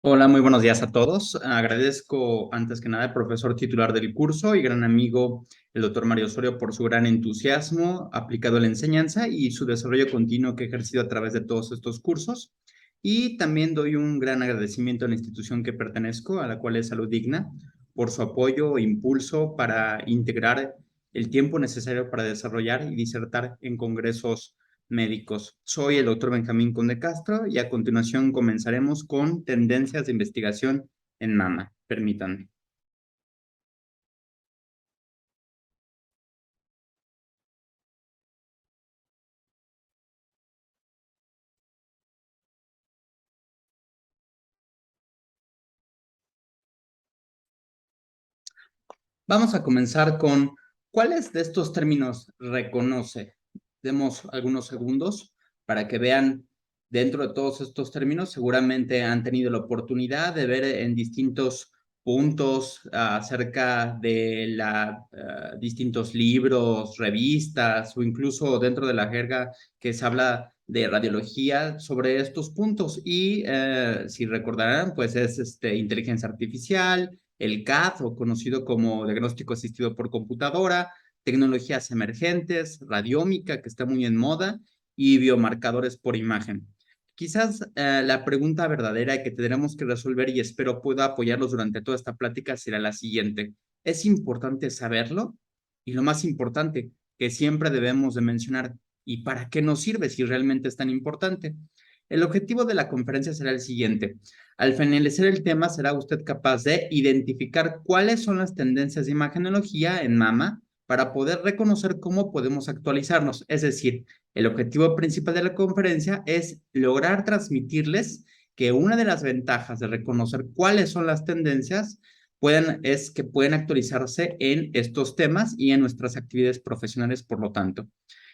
Hola, muy buenos días a todos. Agradezco antes que nada al profesor titular del curso y gran amigo, el doctor Mario Osorio, por su gran entusiasmo aplicado a la enseñanza y su desarrollo continuo que ha ejercido a través de todos estos cursos. Y también doy un gran agradecimiento a la institución que pertenezco, a la cual es Salud Digna, por su apoyo e impulso para integrar el tiempo necesario para desarrollar y disertar en congresos médicos. Soy el doctor Benjamín Conde Castro y a continuación comenzaremos con tendencias de investigación en mama. Permítanme. Vamos a comenzar con ¿cuáles de estos términos reconoce? Demos algunos segundos para que vean dentro de todos estos términos. Seguramente han tenido la oportunidad de ver en distintos puntos acerca de distintos libros, revistas o incluso dentro de la jerga que se habla de radiología sobre estos puntos. Y si recordarán, pues es inteligencia artificial, el CAD, o conocido como diagnóstico asistido por computadora, tecnologías emergentes, radiómica, que está muy en moda, y biomarcadores por imagen. Quizás la pregunta verdadera que tendremos que resolver, y espero pueda apoyarlos durante toda esta plática, será la siguiente. ¿Es importante saberlo? Y lo más importante, que siempre debemos de mencionar, ¿y para qué nos sirve si realmente es tan importante? El objetivo de la conferencia será el siguiente. Al finalizar el tema, será usted capaz de identificar cuáles son las tendencias de imagenología en mama para poder reconocer cómo podemos actualizarnos. Es decir, el objetivo principal de la conferencia es lograr transmitirles que una de las ventajas de reconocer cuáles son las tendencias es que pueden actualizarse en estos temas y en nuestras actividades profesionales, por lo tanto.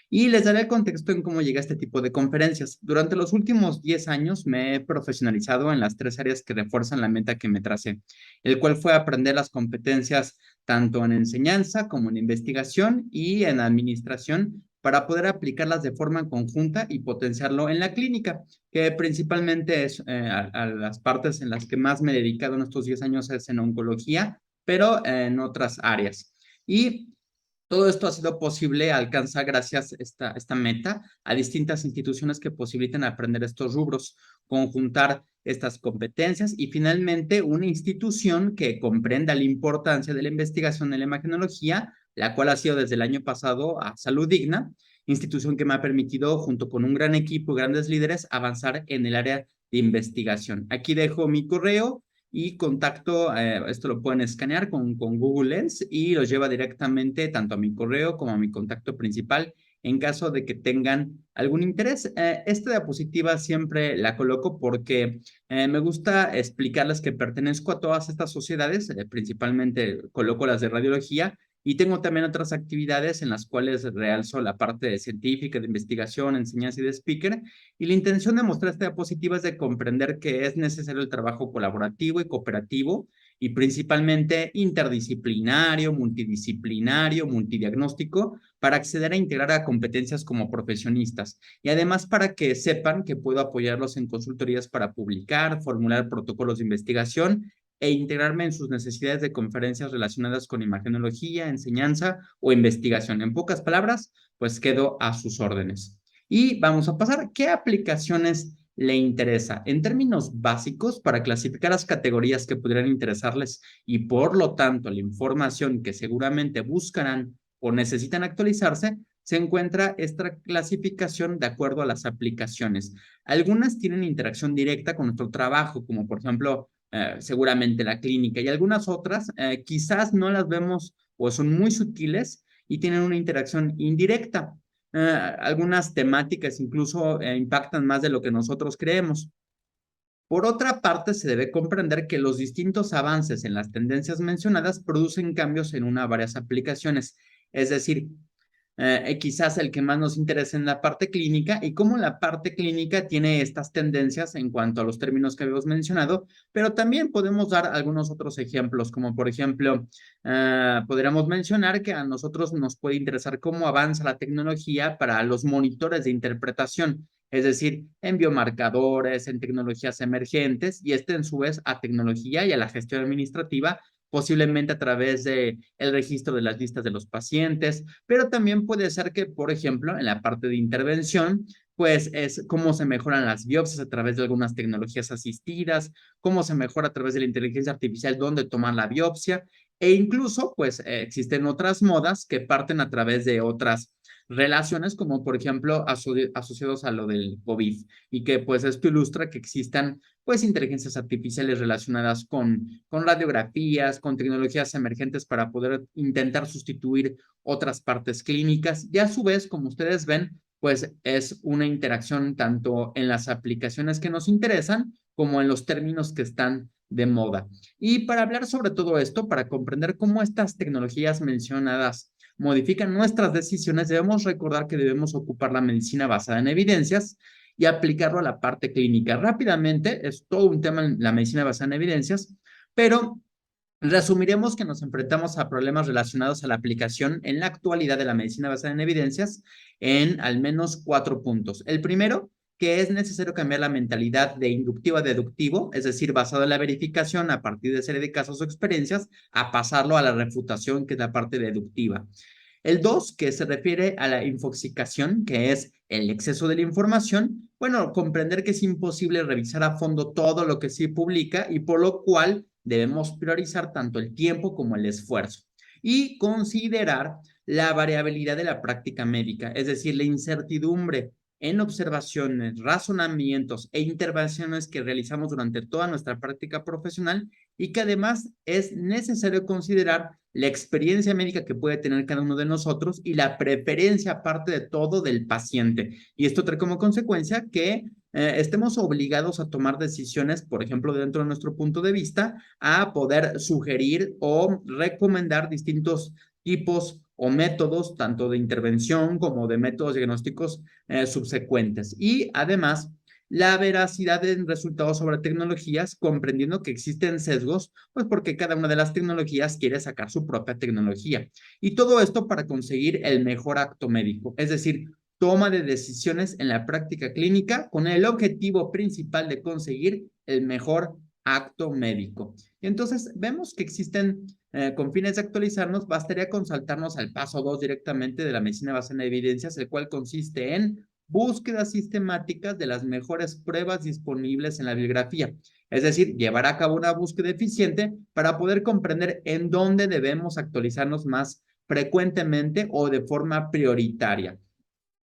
Y les daré el contexto en cómo llegué a este tipo de conferencias. Durante los últimos 10 años me he profesionalizado en las tres áreas que refuerzan la meta que me tracé, el cual fue aprender las competencias tanto en enseñanza como en investigación y en administración para poder aplicarlas de forma conjunta y potenciarlo en la clínica, que principalmente es a las partes en las que más me he dedicado en estos 10 años es en oncología, pero en otras áreas. Y todo esto ha sido posible alcanzar gracias a esta meta a distintas instituciones que posibilitan aprender estos rubros, conjuntar estas competencias y finalmente una institución que comprenda la importancia de la investigación en la imagenología, la cual ha sido desde el año pasado a Salud Digna, institución que me ha permitido, junto con un gran equipo y grandes líderes, avanzar en el área de investigación. Aquí dejo mi correo y contacto, esto lo pueden escanear con Google Lens y los lleva directamente tanto a mi correo como a mi contacto principal en caso de que tengan algún interés. Esta diapositiva siempre la coloco porque me gusta explicarles que pertenezco a todas estas sociedades, principalmente coloco las de radiología, y tengo también otras actividades en las cuales realzo la parte de científica, de investigación, enseñanza y de speaker, y la intención de mostrar esta diapositiva es de comprender que es necesario el trabajo colaborativo y cooperativo y principalmente interdisciplinario, multidisciplinario, multidiagnóstico para acceder a integrar a competencias como profesionistas y además para que sepan que puedo apoyarlos en consultorías para publicar, formular protocolos de investigación e integrarme en sus necesidades de conferencias relacionadas con imagenología, enseñanza o investigación. En pocas palabras, pues quedo a sus órdenes. Y vamos a pasar, ¿qué aplicaciones le interesa? En términos básicos, para clasificar las categorías que pudieran interesarles y por lo tanto la información que seguramente buscarán o necesitan actualizarse, se encuentra esta clasificación de acuerdo a las aplicaciones. Algunas tienen interacción directa con nuestro trabajo, como por ejemplo, seguramente la clínica, y algunas otras quizás no las vemos o son muy sutiles y tienen una interacción indirecta. Algunas temáticas incluso impactan más de lo que nosotros creemos. Por otra parte, se debe comprender que los distintos avances en las tendencias mencionadas producen cambios en una o varias aplicaciones. Es decir, quizás el que más nos interesa en la parte clínica y cómo la parte clínica tiene estas tendencias en cuanto a los términos que habíamos mencionado, pero también podemos dar algunos otros ejemplos, como por ejemplo, podríamos mencionar que a nosotros nos puede interesar cómo avanza la tecnología para los monitores de interpretación. es decir, en biomarcadores, en tecnologías emergentes, y en su vez a tecnología y a la gestión administrativa, posiblemente a través de el registro de las listas de los pacientes, pero también puede ser que, por ejemplo, en la parte de intervención, pues es cómo se mejoran las biopsias a través de algunas tecnologías asistidas, cómo se mejora a través de la inteligencia artificial dónde tomar la biopsia, e incluso, pues, existen otras modas que parten a través de otras relaciones, como por ejemplo asociados a lo del COVID, y que pues esto ilustra que existan pues inteligencias artificiales relacionadas con radiografías, con tecnologías emergentes para poder intentar sustituir otras partes clínicas, y a su vez, como ustedes ven, pues es una interacción tanto en las aplicaciones que nos interesan como en los términos que están de moda. Y para hablar sobre todo esto, para comprender cómo estas tecnologías mencionadas modifican nuestras decisiones, debemos recordar que debemos ocupar la medicina basada en evidencias y aplicarlo a la parte clínica. Rápidamente, es todo un tema en la medicina basada en evidencias, pero resumiremos que nos enfrentamos a problemas relacionados a la aplicación en la actualidad de la medicina basada en evidencias en al menos 4 puntos. El primero, que es necesario cambiar la mentalidad de inductivo a deductivo, es decir, basado en la verificación a partir de serie de casos o experiencias, a pasarlo a la refutación, que es la parte deductiva. El 2, que se refiere a la infoxicación, que es el exceso de la información. Bueno, comprender que es imposible revisar a fondo todo lo que se publica y por lo cual debemos priorizar tanto el tiempo como el esfuerzo. Y considerar la variabilidad de la práctica médica, es decir, la incertidumbre en observaciones, razonamientos e intervenciones que realizamos durante toda nuestra práctica profesional, y que además es necesario considerar la experiencia médica que puede tener cada uno de nosotros y la preferencia, aparte de todo, del paciente. Y esto trae como consecuencia que estemos obligados a tomar decisiones, por ejemplo, dentro de nuestro punto de vista, a poder sugerir o recomendar distintos tipos o métodos, tanto de intervención como de métodos diagnósticos subsecuentes. Y además, la veracidad en resultados sobre tecnologías, comprendiendo que existen sesgos, pues porque cada una de las tecnologías quiere sacar su propia tecnología. Y todo esto para conseguir el mejor acto médico, es decir, toma de decisiones en la práctica clínica con el objetivo principal de conseguir el mejor acto médico. Y entonces vemos que existen, con fines de actualizarnos, bastaría con saltarnos al paso 2 directamente de la medicina basada en evidencias, el cual consiste en búsquedas sistemáticas de las mejores pruebas disponibles en la bibliografía. Es decir, llevar a cabo una búsqueda eficiente para poder comprender en dónde debemos actualizarnos más frecuentemente o de forma prioritaria.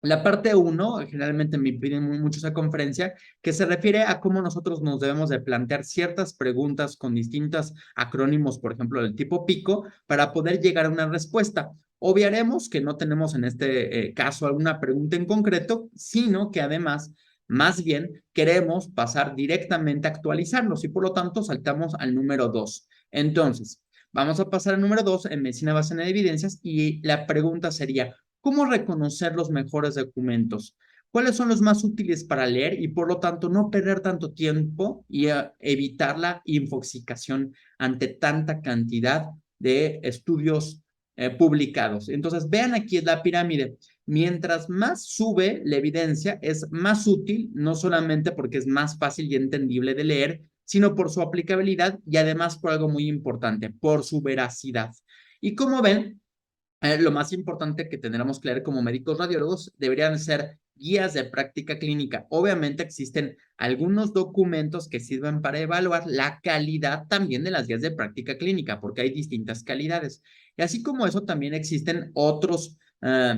La parte 1, generalmente me piden mucho esa conferencia, que se refiere a cómo nosotros nos debemos de plantear ciertas preguntas con distintos acrónimos, por ejemplo, del tipo PICO, para poder llegar a una respuesta. Obviaremos que no tenemos en este caso alguna pregunta en concreto, sino que además, más bien, queremos pasar directamente a actualizarlos y por lo tanto saltamos al número 2. Entonces, vamos a pasar al número 2 en medicina basada en evidencias y la pregunta sería, ¿cómo reconocer los mejores documentos? ¿Cuáles son los más útiles para leer y por lo tanto no perder tanto tiempo y evitar la infoxicación ante tanta cantidad de estudios publicados? Entonces, vean aquí la pirámide. Mientras más sube la evidencia, es más útil, no solamente porque es más fácil y entendible de leer, sino por su aplicabilidad y además por algo muy importante, por su veracidad. Y como ven, lo más importante que tendremos que leer como médicos radiólogos deberían ser guías de práctica clínica. Obviamente existen algunos documentos que sirven para evaluar la calidad también de las guías de práctica clínica, porque hay distintas calidades. Y así como eso, también existen otros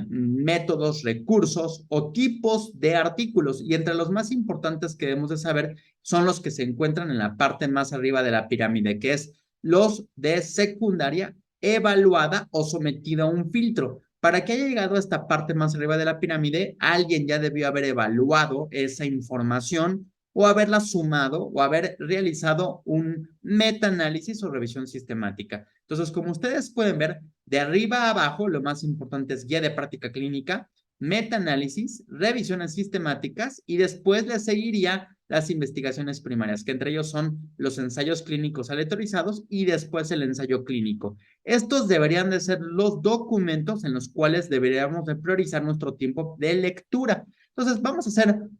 métodos, recursos o tipos de artículos. Y entre los más importantes que debemos de saber son los que se encuentran en la parte más arriba de la pirámide, que es los de secundaria evaluada o sometida a un filtro. Para que haya llegado a esta parte más arriba de la pirámide, alguien ya debió haber evaluado esa información o haberla sumado o haber realizado un metaanálisis o revisión sistemática. Entonces, como ustedes pueden ver, de arriba a abajo, lo más importante es guía de práctica clínica, metaanálisis, revisiones sistemáticas y después le seguiría las investigaciones primarias, que entre ellos son los ensayos clínicos aleatorizados y después el ensayo clínico. Estos deberían de ser los documentos en los cuales deberíamos de priorizar nuestro tiempo de lectura. Entonces,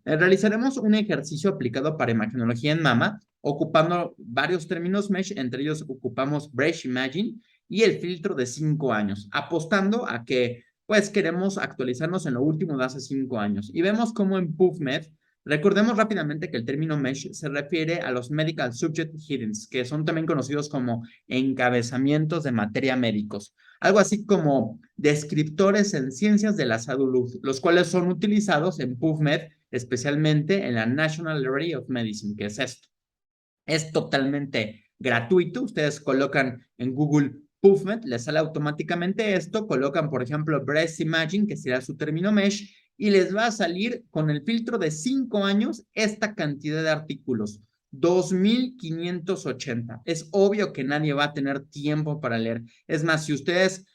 realizaremos un ejercicio aplicado para imagenología en mama, ocupando varios términos MESH, entre ellos ocupamos Breast Imaging y el filtro de 5 años, apostando a que pues queremos actualizarnos en lo último de hace 5 años. Y vemos cómo en PubMed, recordemos rápidamente que el término MESH se refiere a los Medical Subject Headings, que son también conocidos como encabezamientos de materia médicos, algo así como descriptores en ciencias de la salud, los cuales son utilizados en PubMed, especialmente en la National Library of Medicine, que es esto. Es totalmente gratuito. Ustedes colocan en Google PubMed, les sale automáticamente esto, colocan, por ejemplo, Breast Imaging, que será su término MESH, y les va a salir con el filtro de 5 años esta cantidad de artículos. 2,580. Es obvio que nadie va a tener tiempo para leer. Es más, si ustedes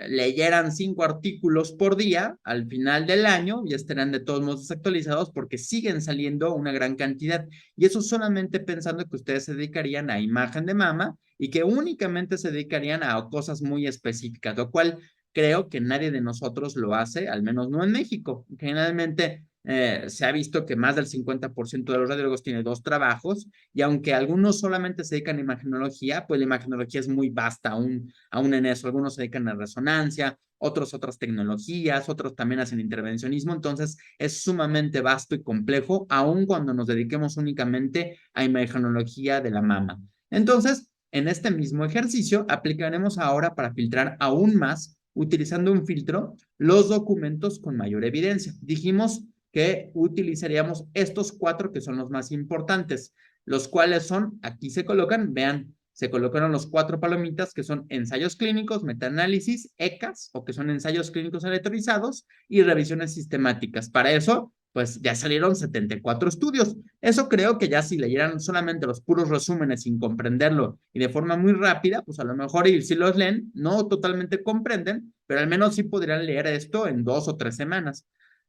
leyeran 5 artículos por día, al final del año ya estarán de todos modos actualizados porque siguen saliendo una gran cantidad. Y eso solamente pensando que ustedes se dedicarían a imagen de mama y que únicamente se dedicarían a cosas muy específicas, lo cual creo que nadie de nosotros lo hace, al menos no en México. Generalmente se ha visto que más del 50% de los radiólogos tiene 2 trabajos y aunque algunos solamente se dedican a imagenología, pues la imagenología es muy vasta aún en eso. Algunos se dedican a resonancia, otras tecnologías, otros también hacen intervencionismo, entonces es sumamente vasto y complejo, aun cuando nos dediquemos únicamente a imagenología de la mama. Entonces, en este mismo ejercicio, aplicaremos ahora para filtrar aún más, utilizando un filtro, los documentos con mayor evidencia. Dijimos que utilizaríamos estos 4 que son los más importantes, los cuales son, aquí se colocan, vean, se colocaron los 4 palomitas que son ensayos clínicos, metaanálisis, ECAS, o que son ensayos clínicos aleatorizados, y revisiones sistemáticas. Para eso, pues ya salieron 74 estudios. Eso creo que ya si leyeran solamente los puros resúmenes sin comprenderlo y de forma muy rápida, pues a lo mejor y si los leen, no totalmente comprenden, pero al menos sí podrían leer esto en 2 o 3 semanas.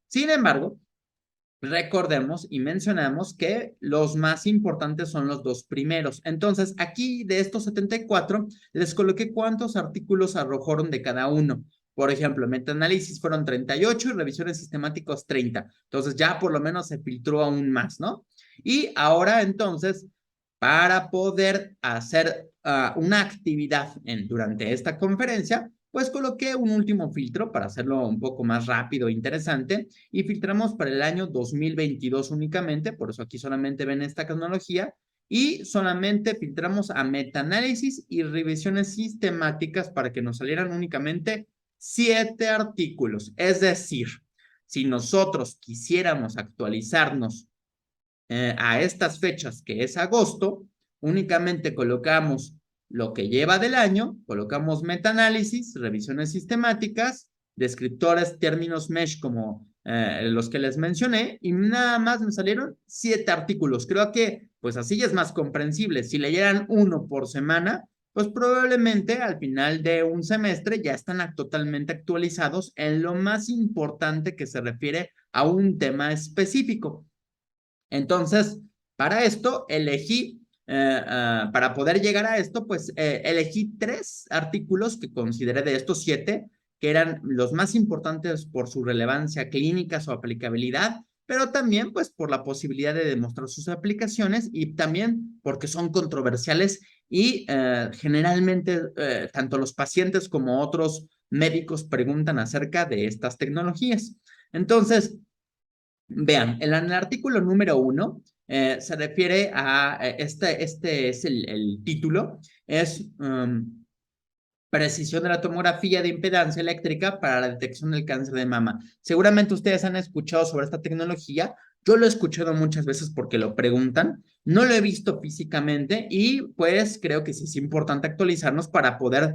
Sin embargo, recordemos y mencionamos que los más importantes son los 2 primeros. Entonces, aquí de estos 74, les coloqué cuántos artículos arrojaron de cada uno. Por ejemplo, metaanálisis fueron 38 y revisiones sistemáticas 30. Entonces, ya por lo menos se filtró aún más, ¿no? Y ahora, entonces, para poder hacer una actividad durante esta conferencia, pues coloqué un último filtro para hacerlo un poco más rápido e interesante y filtramos para el año 2022 únicamente, por eso aquí solamente ven esta tecnología y solamente filtramos a metaanálisis y revisiones sistemáticas para que nos salieran únicamente 7 artículos. Es decir, si nosotros quisiéramos actualizarnos a estas fechas, que es agosto, únicamente colocamos lo que lleva del año, colocamos metaanálisis, revisiones sistemáticas, descriptores, términos MESH como los que les mencioné, y nada más me salieron 7 artículos. Creo que pues así ya es más comprensible. Si leyeran uno por semana, pues probablemente al final de un semestre ya están totalmente actualizados en lo más importante que se refiere a un tema específico. Entonces, para esto para poder llegar a esto, pues elegí 3 artículos que consideré de estos 7, que eran los más importantes por su relevancia clínica, su aplicabilidad, pero también pues por la posibilidad de demostrar sus aplicaciones y también porque son controversiales y generalmente tanto los pacientes como otros médicos preguntan acerca de estas tecnologías. Entonces, vean, en el artículo número 1 se refiere a, este es el título, es precisión de la tomografía de impedancia eléctrica para la detección del cáncer de mama. Seguramente ustedes han escuchado sobre esta tecnología, yo lo he escuchado muchas veces porque lo preguntan, no lo he visto físicamente y pues creo que sí es importante actualizarnos para poder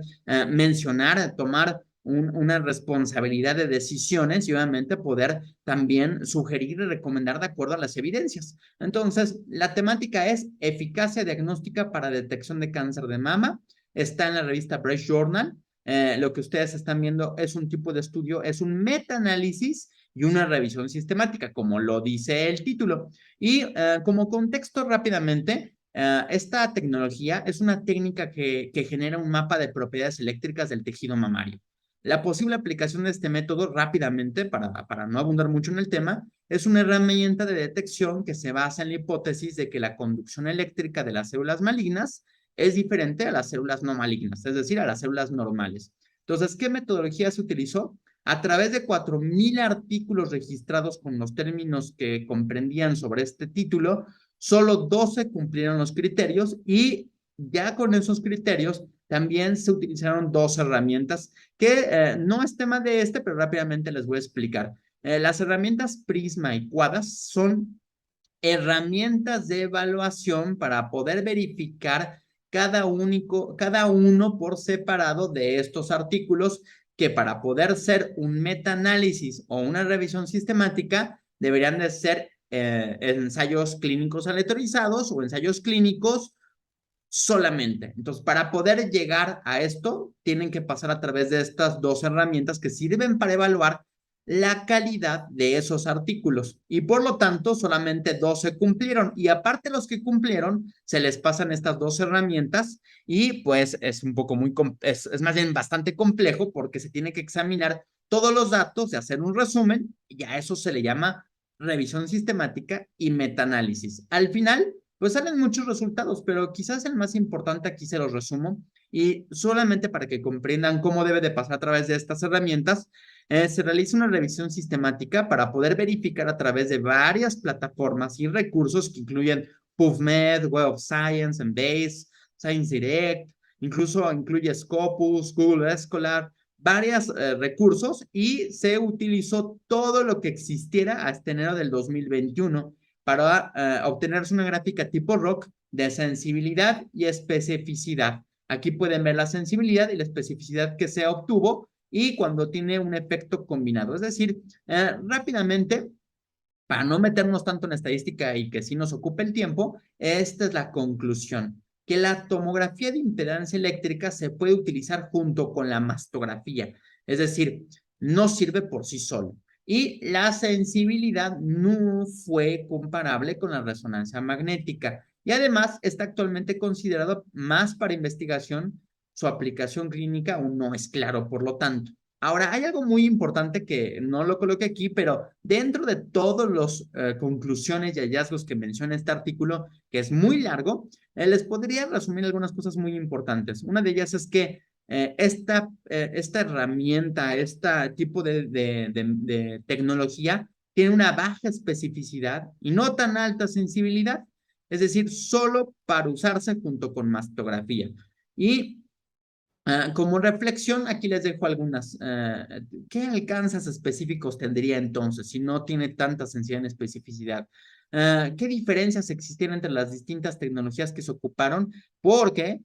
mencionar, tomar una responsabilidad de decisiones y obviamente poder también sugerir y recomendar de acuerdo a las evidencias. Entonces, la temática es eficacia diagnóstica para detección de cáncer de mama. Está en la revista Breast Journal. Lo que ustedes están viendo es un tipo de estudio, es un metaanálisis y una revisión sistemática, como lo dice el título. Y como contexto rápidamente, esta tecnología es una técnica que genera un mapa de propiedades eléctricas del tejido mamario. La posible aplicación de este método rápidamente, para no abundar mucho en el tema, es una herramienta de detección que se basa en la hipótesis de que la conducción eléctrica de las células malignas es diferente a las células no malignas, es decir, a las células normales. Entonces, ¿qué metodología se utilizó? A través de 4,000 artículos registrados con los términos que comprendían sobre este título, solo 12 cumplieron los criterios y ya con esos criterios también se utilizaron dos herramientas que no es tema de este, pero rápidamente les voy a explicar. Las herramientas Prisma y Quadas son herramientas de evaluación para poder verificar cada uno por separado de estos artículos que para poder ser un metaanálisis o una revisión sistemática deberían de ser ensayos clínicos aleatorizados o ensayos clínicos solamente. Entonces, para poder llegar a esto, tienen que pasar a través de estas dos herramientas que sirven para evaluar la calidad de esos artículos. Y por lo tanto, solamente 12 cumplieron. Y aparte los que cumplieron, se les pasan estas dos herramientas y pues es un poco es más bien bastante complejo porque se tiene que examinar todos los datos, de hacer un resumen, y a eso se le llama revisión sistemática y metaanálisis. Al final, pues salen muchos resultados, pero quizás el más importante aquí se los resumo y solamente para que comprendan cómo debe de pasar a través de estas herramientas, se realiza una revisión sistemática para poder verificar a través de varias plataformas y recursos que incluyen PubMed, Web of Science, Embase, Science Direct, incluso incluye Scopus, Google Scholar, varios recursos y se utilizó todo lo que existiera hasta enero del 2021 para obtenerse una gráfica tipo ROC de sensibilidad y especificidad. Aquí pueden ver la sensibilidad y la especificidad que se obtuvo y cuando tiene un efecto combinado. Es decir, rápidamente, para no meternos tanto en estadística y que sí nos ocupe el tiempo, esta es la conclusión, que la tomografía de impedancia eléctrica se puede utilizar junto con la mastografía, es decir, no sirve por sí solo. Y la sensibilidad no fue comparable con la resonancia magnética. Y además está actualmente considerado más para investigación, su aplicación clínica aún no es claro, por lo tanto. Ahora, hay algo muy importante que no lo coloqué aquí, pero dentro de todas las conclusiones y hallazgos que menciona este artículo, que es muy largo, les podría resumir algunas cosas muy importantes. Una de ellas es que esta herramienta, este tipo de tecnología, tiene una baja especificidad y no tan alta sensibilidad, es decir, solo para usarse junto con mastografía. Y como reflexión, aquí les dejo algunas. ¿Qué alcances específicos tendría entonces si no tiene tanta sensibilidad en especificidad? ¿Qué diferencias existieron entre las distintas tecnologías que se ocuparon? Porque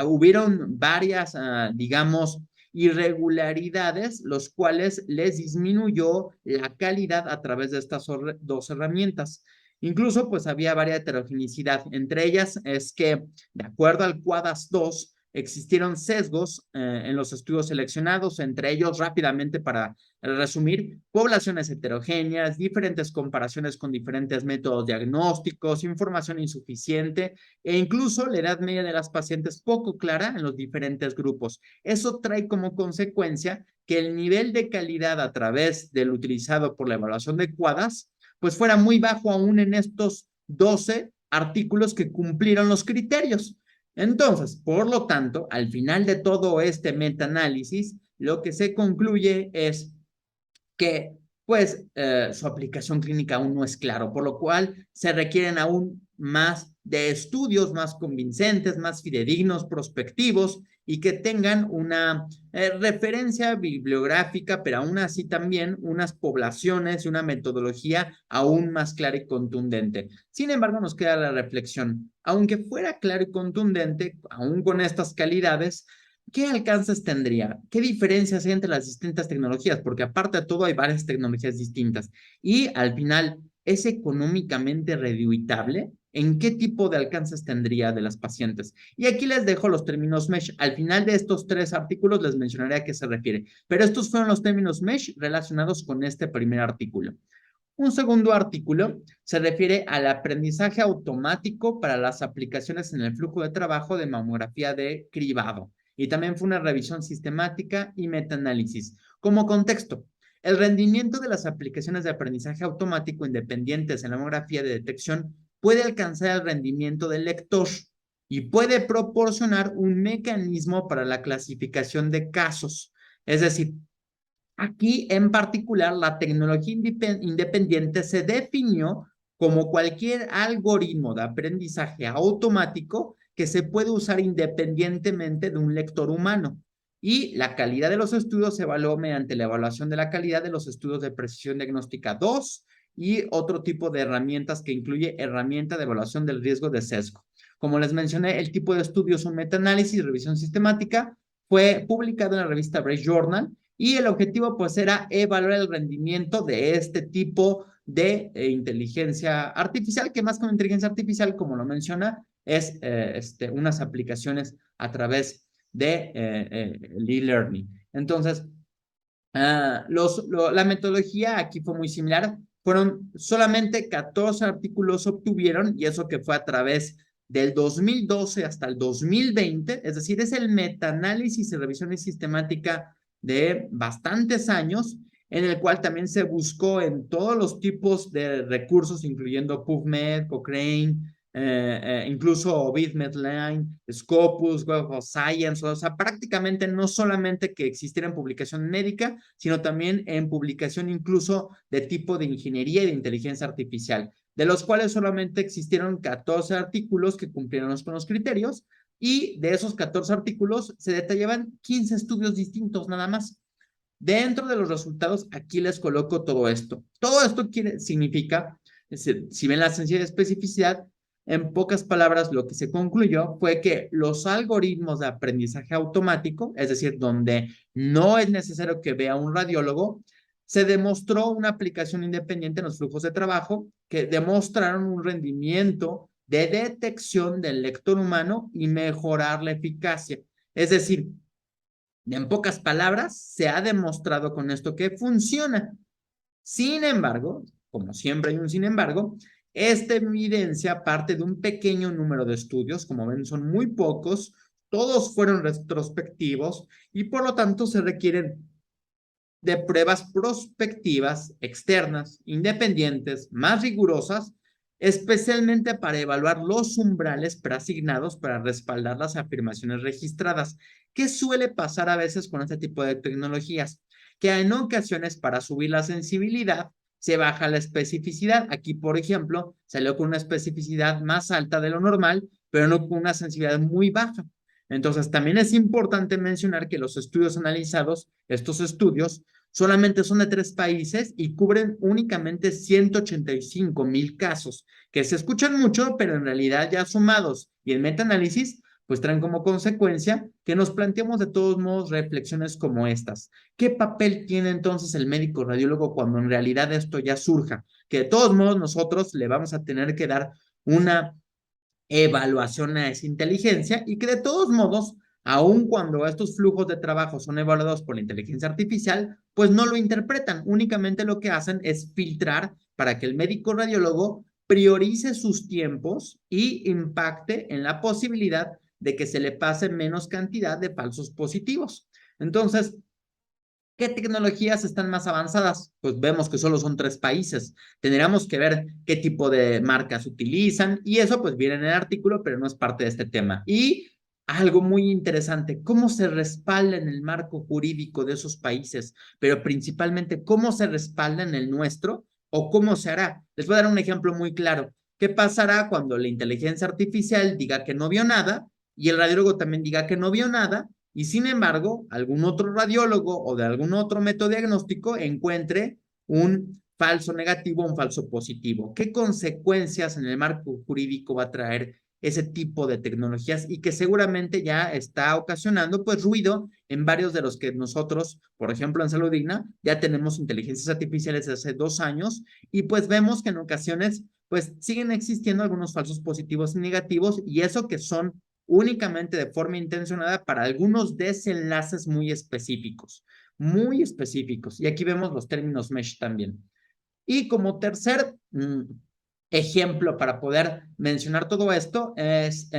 hubieron varias, digamos, irregularidades, los cuales les disminuyó la calidad a través de estas dos herramientas. Incluso, pues había varias heterogeneidad. Entre ellas es que, de acuerdo al Quadas 2, existieron sesgos en los estudios seleccionados, entre ellos rápidamente para resumir, poblaciones heterogéneas, diferentes comparaciones con diferentes métodos diagnósticos, información insuficiente e incluso la edad media de las pacientes poco clara en los diferentes grupos. Eso trae como consecuencia que el nivel de calidad a través del utilizado por la evaluación de Quadas pues fuera muy bajo aún en estos 12 artículos que cumplieron los criterios. Entonces, por lo tanto, al final de todo este metaanálisis, lo que se concluye es que pues su aplicación clínica aún no es claro, por lo cual se requieren aún más de estudios más convincentes, más fidedignos, prospectivos y que tengan una referencia bibliográfica, pero aún así también unas poblaciones y una metodología aún más clara y contundente. Sin embargo, nos queda la reflexión. Aunque fuera claro y contundente, aún con estas calidades, ¿qué alcances tendría? ¿Qué diferencias hay entre las distintas tecnologías? Porque aparte de todo hay varias tecnologías distintas. Y al final, ¿es económicamente redituable? ¿En qué tipo de alcances tendría de las pacientes? Y aquí les dejo los términos MESH. Al final de estos 3 artículos les mencionaré a qué se refiere. Pero estos fueron los términos MESH relacionados con este primer artículo. Un segundo artículo se refiere al aprendizaje automático para las aplicaciones en el flujo de trabajo de mamografía de cribado. Y también fue una revisión sistemática y metaanálisis. Como contexto, El rendimiento de las aplicaciones de aprendizaje automático independientes en la tomografía de detección puede alcanzar el rendimiento del lector y puede proporcionar un mecanismo para la clasificación de casos. Es decir, aquí en particular la tecnología independiente se definió como cualquier algoritmo de aprendizaje automático que se puede usar independientemente de un lector humano. Y la calidad de los estudios se evaluó mediante la evaluación de la calidad de los estudios de precisión diagnóstica 2 y otro tipo de herramientas que incluye herramienta de evaluación del riesgo de sesgo. Como les mencioné, el tipo de estudios son metaanálisis, revisión sistemática, fue publicado en la revista Brace Journal y el objetivo pues era evaluar el rendimiento de este tipo de inteligencia artificial, que más que una inteligencia artificial, como lo menciona, es unas aplicaciones a través de e-learning. Entonces, la metodología aquí fue muy similar. Fueron solamente 14 artículos obtuvieron, y eso que fue a través del 2012 hasta el 2020, es decir, es el metaanálisis y revisión sistemática de bastantes años, en el cual también se buscó en todos los tipos de recursos, incluyendo PubMed, Cochrane, incluso BibMedLine, Scopus, Web of Science, o sea, prácticamente no solamente que existiera en publicación médica, sino también en publicación incluso de tipo de ingeniería y de inteligencia artificial, de los cuales solamente existieron 14 artículos que cumplieron con los criterios, y de esos 14 artículos se detallaban 15 estudios distintos nada más. Dentro de los resultados, aquí les coloco todo esto. Todo esto significa, si ven la sencilla especificidad, en pocas palabras, lo que se concluyó fue que los algoritmos de aprendizaje automático, es decir, donde no es necesario que vea un radiólogo, se demostró una aplicación independiente en los flujos de trabajo que demostraron un rendimiento de detección del lector humano y mejorar la eficacia. Es decir, en pocas palabras, se ha demostrado con esto que funciona. Sin embargo, como siempre hay un sin embargo, esta evidencia parte de un pequeño número de estudios, como ven, son muy pocos, todos fueron retrospectivos y por lo tanto se requieren de pruebas prospectivas, externas, independientes, más rigurosas, especialmente para evaluar los umbrales preasignados para respaldar las afirmaciones registradas. ¿Qué suele pasar a veces con este tipo de tecnologías? Que en ocasiones para subir la sensibilidad se baja la especificidad. Aquí, por ejemplo, salió con una especificidad más alta de lo normal, pero no con una sensibilidad muy baja. Entonces, también es importante mencionar que los estudios analizados, estos estudios, solamente son de 3 países y cubren únicamente 185,000 casos, que se escuchan mucho, pero en realidad ya sumados y en metaanálisis, pues traen como consecuencia que nos planteemos de todos modos reflexiones como estas. ¿Qué papel tiene entonces el médico radiólogo cuando en realidad esto ya surja? Que de todos modos nosotros le vamos a tener que dar una evaluación a esa inteligencia y que de todos modos, aun cuando estos flujos de trabajo son evaluados por la inteligencia artificial, pues no lo interpretan, únicamente lo que hacen es filtrar para que el médico radiólogo priorice sus tiempos y impacte en la posibilidad de que se le pase menos cantidad de falsos positivos. Entonces, ¿qué tecnologías están más avanzadas? Pues vemos que solo son 3 países. Tendríamos que ver qué tipo de marcas utilizan y eso pues viene en el artículo, pero no es parte de este tema. Y algo muy interesante, cómo se respalda en el marco jurídico de esos países, pero principalmente cómo se respalda en el nuestro o cómo se hará. Les voy a dar un ejemplo muy claro. ¿Qué pasará cuando la inteligencia artificial diga que no vio nada y el radiólogo también diga que no vio nada? Y sin embargo, algún otro radiólogo o de algún otro método diagnóstico encuentre un falso negativo, un falso positivo. ¿Qué consecuencias en el marco jurídico va a traer ese tipo de tecnologías y que seguramente ya está ocasionando pues ruido en varios de los que nosotros, por ejemplo en Salud Digna, ya tenemos inteligencias artificiales desde hace 2 años y pues vemos que en ocasiones pues siguen existiendo algunos falsos positivos y negativos y eso que son únicamente de forma intencionada para algunos desenlaces muy específicos, muy específicos. Y aquí vemos los términos mesh también. Y como tercer ejemplo para poder mencionar todo esto es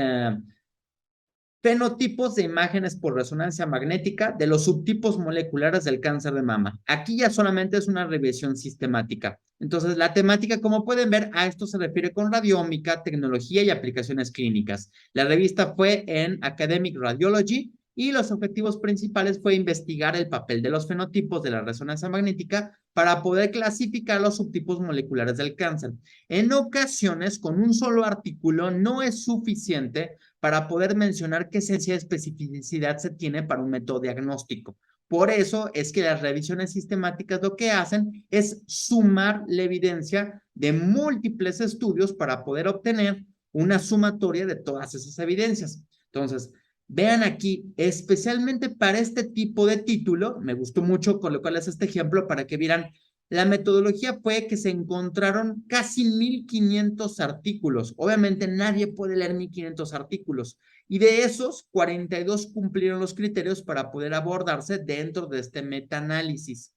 Fenotipos de imágenes por resonancia magnética de los subtipos moleculares del cáncer de mama. Aquí ya solamente es una revisión sistemática. Entonces, la temática, como pueden ver, a esto se refiere con radiómica, tecnología y aplicaciones clínicas. La revista fue en Academic Radiology y los objetivos principales fue investigar el papel de los fenotipos de la resonancia magnética para poder clasificar los subtipos moleculares del cáncer. En ocasiones, con un solo artículo no es suficiente para poder mencionar qué esencia de especificidad se tiene para un método diagnóstico. Por eso es que las revisiones sistemáticas lo que hacen es sumar la evidencia de múltiples estudios para poder obtener una sumatoria de todas esas evidencias. Entonces, vean aquí, especialmente para este tipo de título, me gustó mucho colocarles este ejemplo para que vieran. La metodología fue que se encontraron casi 1,500 artículos. Obviamente nadie puede leer 1,500 artículos. Y de esos, 42 cumplieron los criterios para poder abordarse dentro de este metaanálisis.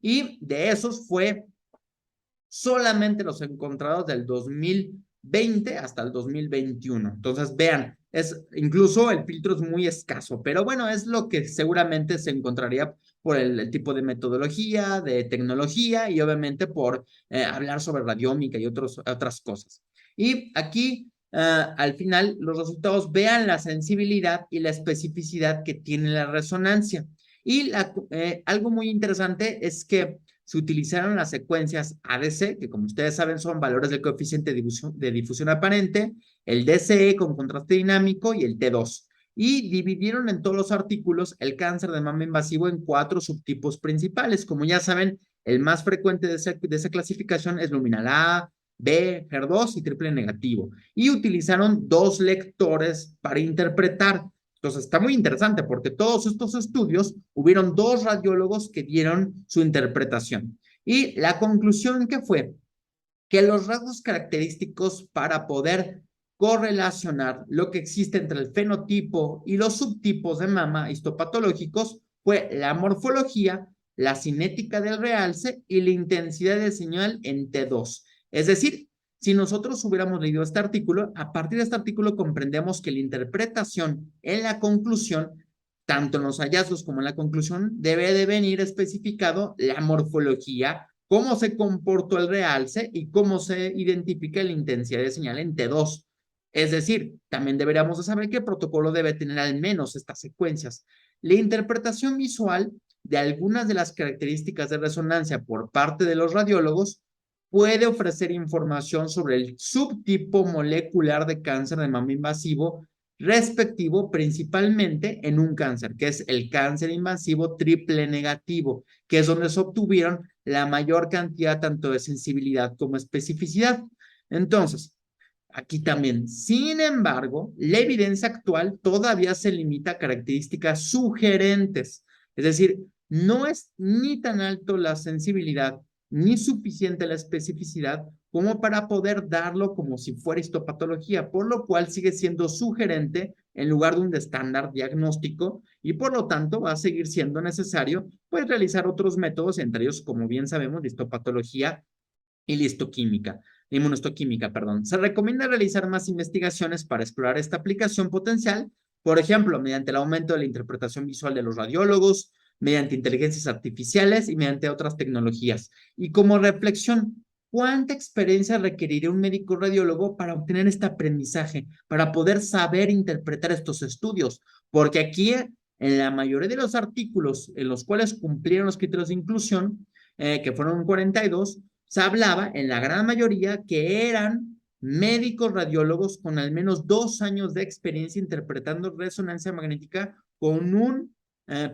Y de esos fue solamente los encontrados del 2020 hasta el 2021. Entonces, vean, incluso el filtro es muy escaso, pero bueno, es lo que seguramente se encontraría por el tipo de metodología, de tecnología y obviamente por hablar sobre radiómica y otras cosas. Y aquí, al final, los resultados vean la sensibilidad y la especificidad que tiene la resonancia. Y algo muy interesante es que se utilizaron las secuencias ADC, que como ustedes saben son valores del coeficiente de difusión aparente, el DCE con contraste dinámico y el T2. Y dividieron en todos los artículos el cáncer de mama invasivo en 4 subtipos principales. Como ya saben, el más frecuente de esa clasificación es luminal A, B, HER2 y triple negativo. Y utilizaron 2 lectores para interpretar. Entonces, está muy interesante porque todos estos estudios hubieron 2 radiólogos que dieron su interpretación. Y la conclusión que fue que los rasgos característicos para poder correlacionar lo que existe entre el fenotipo y los subtipos de mama histopatológicos fue la morfología, la cinética del realce y la intensidad de señal en T2. Es decir, si nosotros hubiéramos leído este artículo, a partir de este artículo comprendemos que la interpretación en la conclusión, tanto en los hallazgos como en la conclusión, debe de venir especificado la morfología, cómo se comportó el realce y cómo se identifica la intensidad de señal en T2. Es decir, también deberíamos de saber qué protocolo debe tener al menos estas secuencias. La interpretación visual de algunas de las características de resonancia por parte de los radiólogos puede ofrecer información sobre el subtipo molecular de cáncer de mama invasivo respectivo, principalmente en un cáncer, que es el cáncer invasivo triple negativo, que es donde se obtuvieron la mayor cantidad tanto de sensibilidad como especificidad. Entonces, aquí también, sin embargo, la evidencia actual todavía se limita a características sugerentes, es decir, no es ni tan alto la sensibilidad ni suficiente la especificidad como para poder darlo como si fuera histopatología, por lo cual sigue siendo sugerente en lugar de un estándar diagnóstico y por lo tanto va a seguir siendo necesario pues realizar otros métodos, entre ellos, como bien sabemos, la histopatología y la histoquímica, la inmunohistoquímica, perdón. Se recomienda realizar más investigaciones para explorar esta aplicación potencial, por ejemplo, mediante el aumento de la interpretación visual de los radiólogos, mediante inteligencias artificiales y mediante otras tecnologías. Y como reflexión, ¿cuánta experiencia requeriría un médico radiólogo para obtener este aprendizaje, para poder saber interpretar estos estudios? Porque aquí, en la mayoría de los artículos en los cuales cumplieron los criterios de inclusión, que fueron 42, se hablaba en la gran mayoría que eran médicos radiólogos con al menos 2 años de experiencia interpretando resonancia magnética con un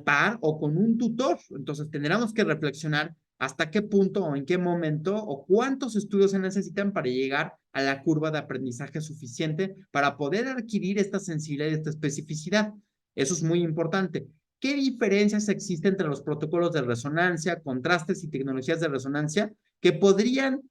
par o con un tutor. Entonces tendremos que reflexionar hasta qué punto o en qué momento o cuántos estudios se necesitan para llegar a la curva de aprendizaje suficiente para poder adquirir esta sensibilidad y esta especificidad. Eso es muy importante. ¿Qué diferencias existen entre los protocolos de resonancia, contrastes y tecnologías de resonancia que podrían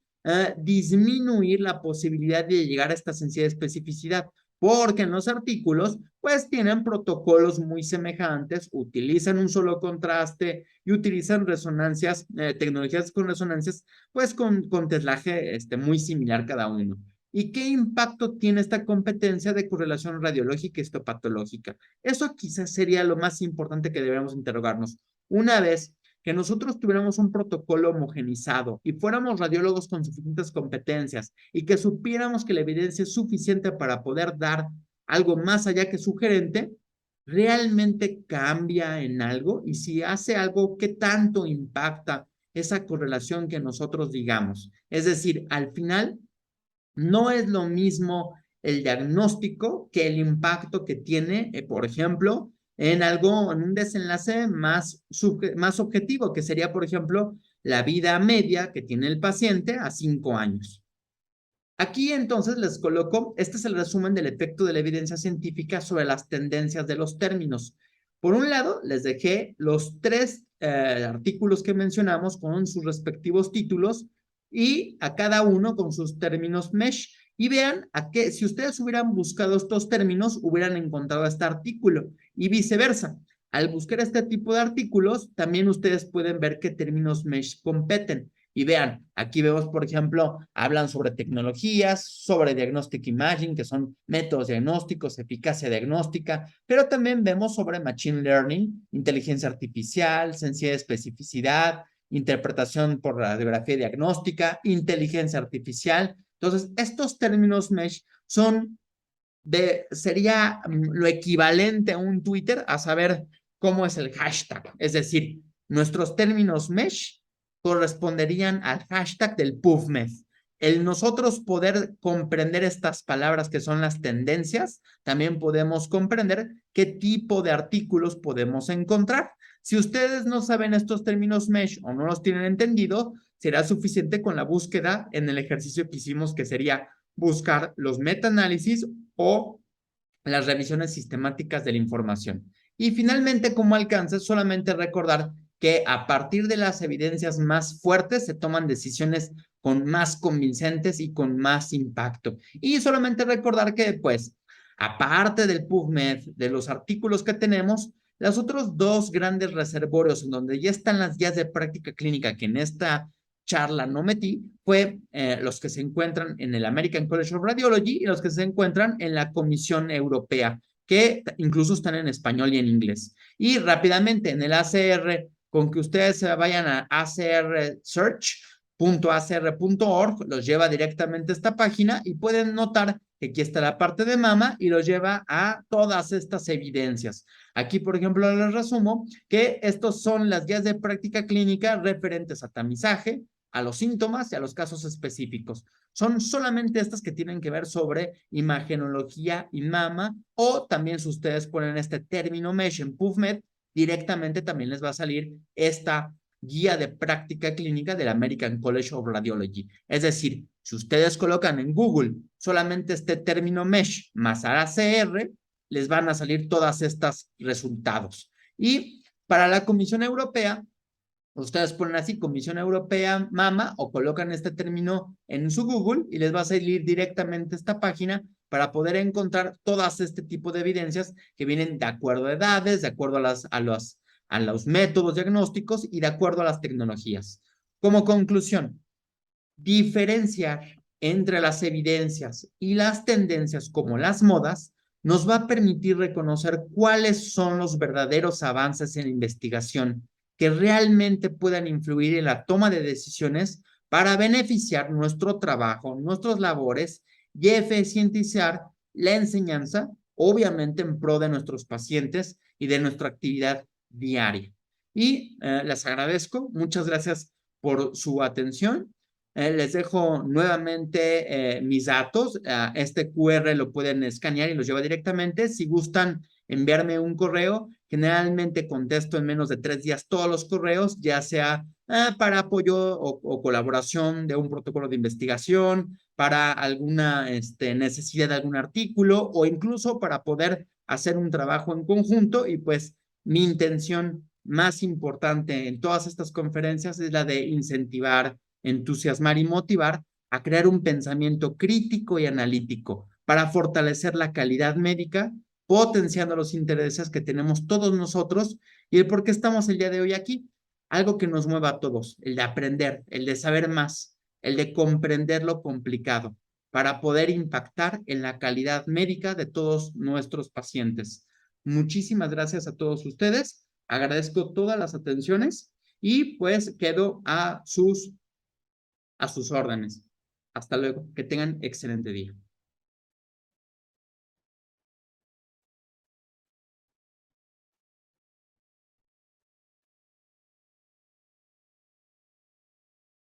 disminuir la posibilidad de llegar a esta sensibilidad de especificidad? Porque en los artículos pues tienen protocolos muy semejantes, utilizan un solo contraste y utilizan resonancias, tecnologías con resonancias pues con teslaje muy similar cada uno. ¿Y qué impacto tiene esta competencia de correlación radiológica y histopatológica? Eso quizás sería lo más importante que deberíamos interrogarnos. Una vez que nosotros tuviéramos un protocolo homogenizado y fuéramos radiólogos con suficientes competencias y que supiéramos que la evidencia es suficiente para poder dar algo más allá que sugerente, ¿realmente cambia en algo? Y si hace algo, ¿qué tanto impacta esa correlación que nosotros digamos? Es decir, al final, no es lo mismo el diagnóstico que el impacto que tiene, por ejemplo, en algo, en un desenlace más objetivo, que sería, por ejemplo, la vida media que tiene el paciente a 5 años. Aquí entonces les coloco, este es el resumen del efecto de la evidencia científica sobre las tendencias de los términos. Por un lado, les dejé los 3 artículos que mencionamos con sus respectivos títulos y a cada uno con sus términos mesh. Y vean a qué, si ustedes hubieran buscado estos términos, hubieran encontrado este artículo y viceversa. Al buscar este tipo de artículos, también ustedes pueden ver qué términos mesh competen. Y vean, aquí vemos, por ejemplo, hablan sobre tecnologías, sobre diagnostic imaging, que son métodos diagnósticos, eficacia diagnóstica, pero también vemos sobre machine learning, inteligencia artificial, sencillez de especificidad, interpretación por radiografía diagnóstica, inteligencia artificial. Entonces, estos términos mesh sería lo equivalente a un Twitter, a saber cómo es el hashtag. Es decir, nuestros términos mesh corresponderían al hashtag del PubMed. El nosotros poder comprender estas palabras que son las tendencias, también podemos comprender qué tipo de artículos podemos encontrar. Si ustedes no saben estos términos mesh o no los tienen entendido, será suficiente con la búsqueda en el ejercicio que hicimos, que sería buscar los metaanálisis o las revisiones sistemáticas de la información. Y finalmente, como alcance, solamente recordar que a partir de las evidencias más fuertes se toman decisiones con más convincentes y con más impacto. Y solamente recordar que, pues, aparte del PubMed, de los artículos que tenemos, los otros 2 grandes reservorios en donde ya están las guías de práctica clínica que en esta charla no metí, fue los que se encuentran en el American College of Radiology y los que se encuentran en la Comisión Europea, que incluso están en español y en inglés. Y rápidamente en el ACR, con que ustedes se vayan a acrsearch.acr.org, los lleva directamente a esta página y pueden notar que aquí está la parte de mama y los lleva a todas estas evidencias. Aquí, por ejemplo, les resumo que estos son las guías de práctica clínica referentes a tamizaje, a los síntomas y a los casos específicos. Son solamente estas que tienen que ver sobre imagenología y mama, o también si ustedes ponen este término mesh en PubMed, directamente también les va a salir esta guía de práctica clínica del American College of Radiology. Es decir, si ustedes colocan en Google solamente este término mesh más ACR, les van a salir todas estas resultados. Y para la Comisión Europea, ustedes ponen así, Comisión Europea Mama, o colocan este término en su Google y les va a salir directamente esta página para poder encontrar todas este tipo de evidencias que vienen de acuerdo a edades, de acuerdo a los métodos diagnósticos y de acuerdo a las tecnologías. Como conclusión, diferenciar entre las evidencias y las tendencias como las modas nos va a permitir reconocer cuáles son los verdaderos avances en investigación que realmente puedan influir en la toma de decisiones para beneficiar nuestro trabajo, nuestras labores y eficientizar la enseñanza, obviamente en pro de nuestros pacientes y de nuestra actividad diaria. Y les agradezco, muchas gracias por su atención. Les dejo nuevamente mis datos. Este QR lo pueden escanear y los lleva directamente. Si gustan enviarme un correo, generalmente contesto en menos de 3 días todos los correos, ya sea para apoyo o colaboración de un protocolo de investigación, para alguna necesidad de algún artículo o incluso para poder hacer un trabajo en conjunto. Y pues mi intención más importante en todas estas conferencias es la de incentivar, entusiasmar y motivar a crear un pensamiento crítico y analítico para fortalecer la calidad médica, potenciando los intereses que tenemos todos nosotros y el por qué estamos el día de hoy aquí. Algo que nos mueva a todos, el de aprender, el de saber más, el de comprender lo complicado, para poder impactar en la calidad médica de todos nuestros pacientes. Muchísimas gracias a todos ustedes. Agradezco todas las atenciones y pues quedo a sus órdenes. Hasta luego. Que tengan excelente día.